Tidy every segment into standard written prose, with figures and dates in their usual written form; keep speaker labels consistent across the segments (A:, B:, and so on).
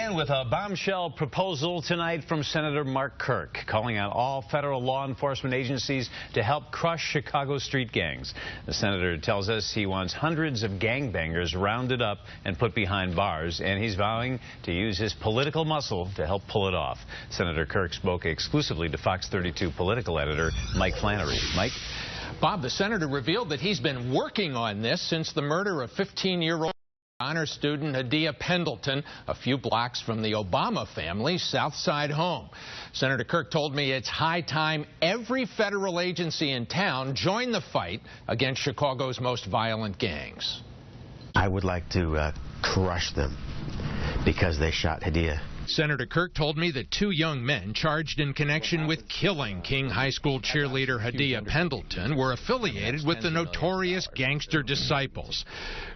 A: And with a bombshell proposal tonight from Senator Mark Kirk, calling on all federal law enforcement agencies to help crush Chicago street gangs. The senator tells us he wants hundreds of gangbangers rounded up and put behind bars, and he's vowing to use his political muscle to help pull it off. Senator Kirk spoke exclusively to Fox 32 political editor Mike Flannery. Mike?
B: Bob, the senator revealed that he's been working on this since the murder of 15-year-old honor student Hadia Pendleton a few blocks from the Obama family's South Side home. Senator Kirk told me it's high time every federal agency in town join the fight against Chicago's most violent gangs.
C: I would like to crush them because they shot Hadia.
B: Senator Kirk told me that two young men charged in connection with killing King High School cheerleader Hadia Pendleton were affiliated with the notorious Gangster Disciples.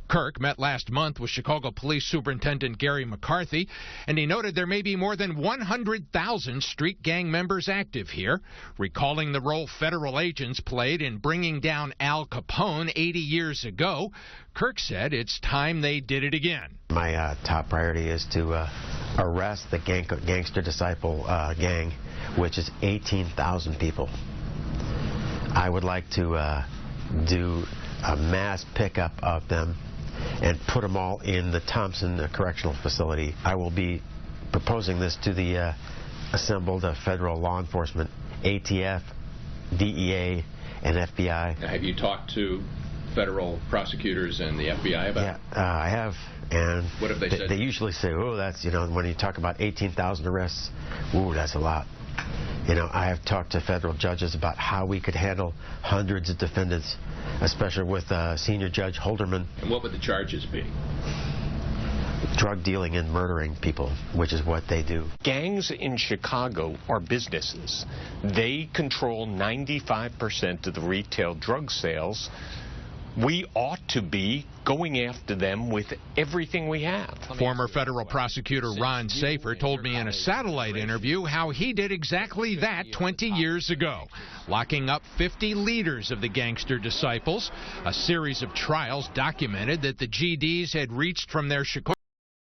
B: Kirk met last month with Chicago Police Superintendent Gary McCarthy, and he noted there may be more than 100,000 street gang members active here, recalling the role federal agents played in bringing down Al Capone 80 years ago. Kirk said it's time they did it again.
C: My top priority is to arrest the Gangster Disciple gang, which is 18,000 people. I would like to do a mass pickup of them and put them all in the Thompson Correctional Facility. I will be proposing this to the assembled federal law enforcement, ATF, DEA, and FBI.
D: Now, have you talked to federal prosecutors and the FBI about it?
C: Yeah, I have. And
D: what have they said?
C: They usually say, oh, that's, when you talk about 18,000 arrests, ooh, that's a lot. I have talked to federal judges about how we could handle hundreds of defendants, especially with Senior Judge Holderman.
D: And what would the charges be?
C: Drug dealing and murdering people, which is what they do.
E: Gangs in Chicago are businesses. They control 95% of the retail drug sales. We ought to be going after them with everything we have.
B: Former federal prosecutor Ron Safer told me in a satellite interview how he did exactly that 20 years ago, locking up 50 leaders of the Gangster Disciples. A series of trials documented that the GDs had reached from their Chicago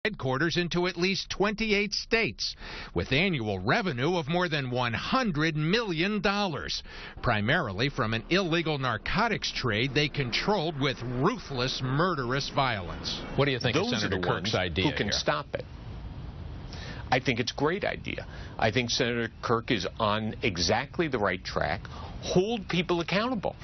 B: headquarters into at least 28 states, with annual revenue of more than $100 million, primarily from an illegal narcotics trade they controlled with ruthless, murderous violence. What do you think of Senator Kirk's idea
E: who can stop it? I think it's a great idea. I think Senator Kirk is on exactly the right track. Hold people accountable.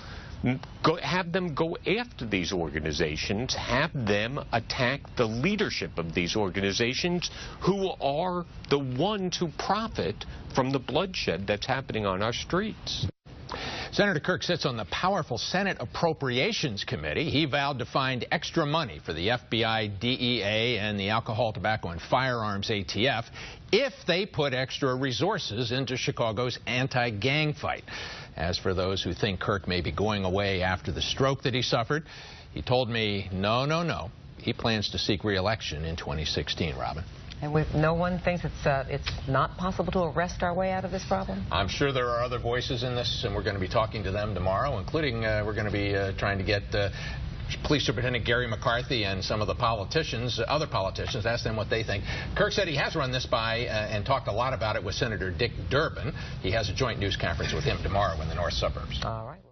E: Have them go after these organizations, have them attack the leadership of these organizations who are the ones who profit from the bloodshed that's happening on our streets.
B: Senator Kirk sits on the powerful Senate Appropriations Committee. He vowed to find extra money for the FBI, DEA, and the Alcohol, Tobacco, and Firearms ATF if they put extra resources into Chicago's anti-gang fight. As for those who think Kirk may be going away after the stroke that he suffered, he told me, no. He plans to seek re-election in 2016, Robin.
F: And no one thinks it's not possible to arrest our way out of this problem?
B: I'm sure there are other voices in this, and we're going to be talking to them tomorrow, including we're going to be trying to get Police Superintendent Gary McCarthy and some of the politicians, other politicians, ask them what they think. Kirk said he has run this by and talked a lot about it with Senator Dick Durbin. He has a joint news conference with him tomorrow in the north suburbs.
F: All right.